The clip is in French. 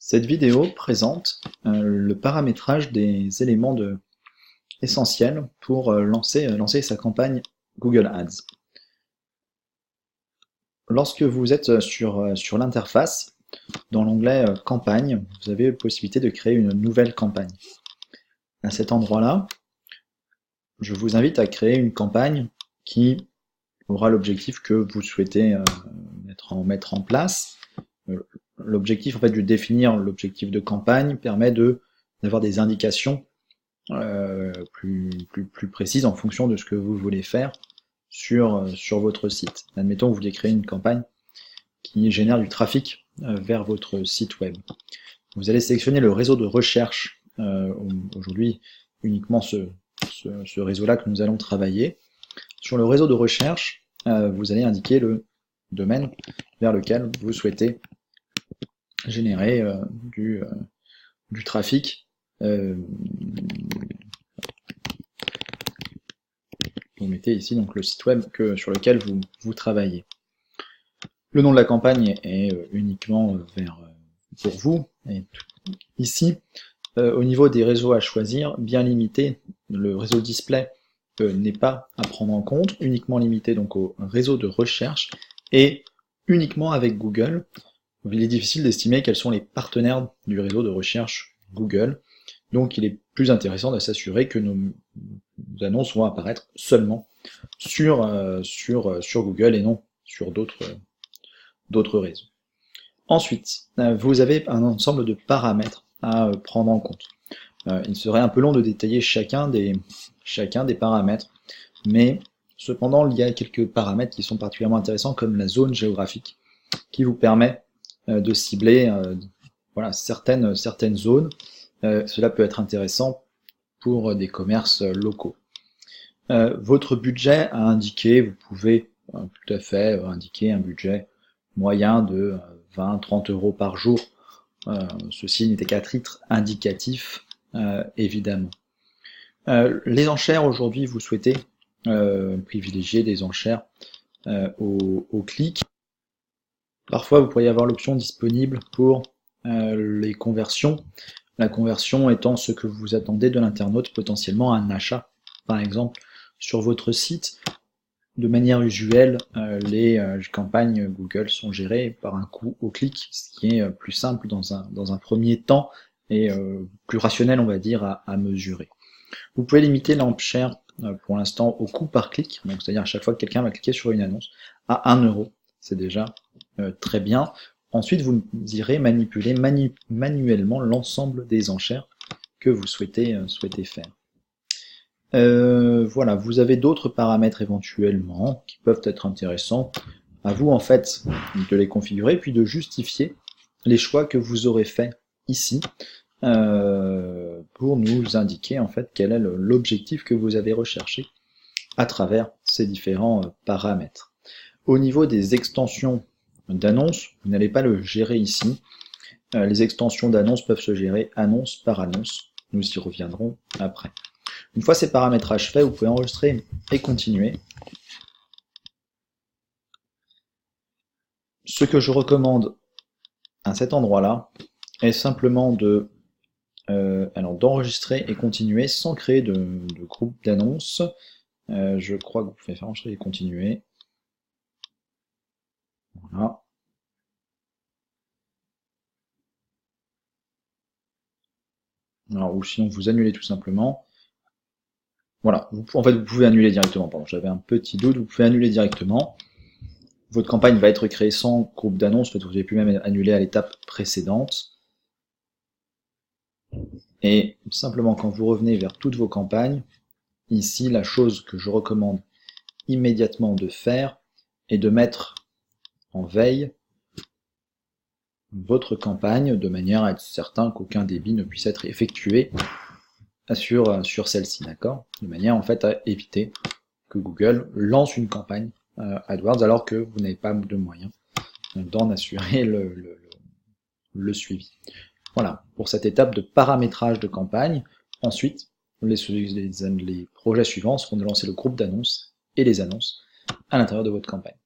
Cette vidéo présente le paramétrage des éléments essentiels pour lancer sa campagne Google Ads. Lorsque vous êtes sur l'interface, dans l'onglet Campagne, vous avez la possibilité de créer une nouvelle campagne. À cet endroit-là, je vous invite à créer une campagne qui aura l'objectif que vous souhaitez mettre en place. L'objectif, en fait, de définir l'objectif de campagne permet d'avoir des indications plus précises en fonction de ce que vous voulez faire sur votre site. Admettons que vous voulez créer une campagne qui génère du trafic vers votre site web. Vous allez sélectionner le réseau de recherche, aujourd'hui uniquement ce réseau-là que nous allons travailler. Sur le réseau de recherche, vous allez indiquer le domaine vers lequel vous souhaitez générer du trafic. Vous mettez ici donc le site web sur lequel vous travaillez. Le nom de la campagne est uniquement pour vous. Et ici, au niveau des réseaux à choisir, bien limité, le réseau display n'est pas à prendre en compte, uniquement limité donc au réseau de recherche et uniquement avec Google. Il est difficile d'estimer quels sont les partenaires du réseau de recherche Google, donc il est plus intéressant de s'assurer que nos annonces vont apparaître seulement sur Google et non sur d'autres réseaux. Ensuite, vous avez un ensemble de paramètres à prendre en compte. Il serait un peu long de détailler chacun des paramètres, mais cependant il y a quelques paramètres qui sont particulièrement intéressants, comme la zone géographique, qui vous permet de cibler certaines zones. Cela peut être intéressant pour des commerces locaux. Votre budget à indiquer, vous pouvez tout à fait indiquer un budget moyen de 20-30 € par jour. Ceci n'était qu'à titre indicatif, évidemment. Les enchères, aujourd'hui, vous souhaitez privilégier des enchères au clic. Parfois, vous pourriez avoir l'option disponible pour les conversions. La conversion étant ce que vous attendez de l'internaute, potentiellement un achat. Par exemple, sur votre site, de manière usuelle, les campagnes Google sont gérées par un coût au clic, ce qui est plus simple dans un premier temps et plus rationnel, on va dire, à mesurer. Vous pouvez limiter l'enchère pour l'instant au coût par clic, donc c'est-à-dire à chaque fois que quelqu'un va cliquer sur une annonce, à 1 €. C'est déjà très bien. Ensuite, vous irez manipuler manuellement l'ensemble des enchères que vous souhaitez faire. Voilà, vous avez d'autres paramètres éventuellement qui peuvent être intéressants. À vous en fait de les configurer puis de justifier les choix que vous aurez faits ici pour nous indiquer en fait quel est l'objectif que vous avez recherché à travers ces différents paramètres. Au niveau des extensions d'annonces, vous n'allez pas le gérer ici. Les extensions d'annonces peuvent se gérer annonce par annonce. Nous y reviendrons après. Une fois ces paramétrages faits, vous pouvez enregistrer et continuer. Ce que je recommande à cet endroit-là est simplement d'enregistrer et continuer sans créer de groupe d'annonces. Je crois que vous pouvez faire enregistrer et continuer. Voilà. Alors, ou sinon vous annulez tout simplement. Voilà, vous pouvez annuler directement, pardon, j'avais un petit doute, vous pouvez annuler directement. Votre campagne va être créée sans groupe d'annonces, vous avez pu même annuler à l'étape précédente. Et simplement quand vous revenez vers toutes vos campagnes, ici la chose que je recommande immédiatement de faire est de mettre en veille votre campagne de manière à être certain qu'aucun débit ne puisse être effectué sur celle-ci, d'accord? De manière en fait à éviter que Google lance une campagne AdWords alors que vous n'avez pas de moyens d'en assurer le suivi. Voilà, pour cette étape de paramétrage de campagne. Ensuite, les projets suivants seront de lancer le groupe d'annonces et les annonces à l'intérieur de votre campagne.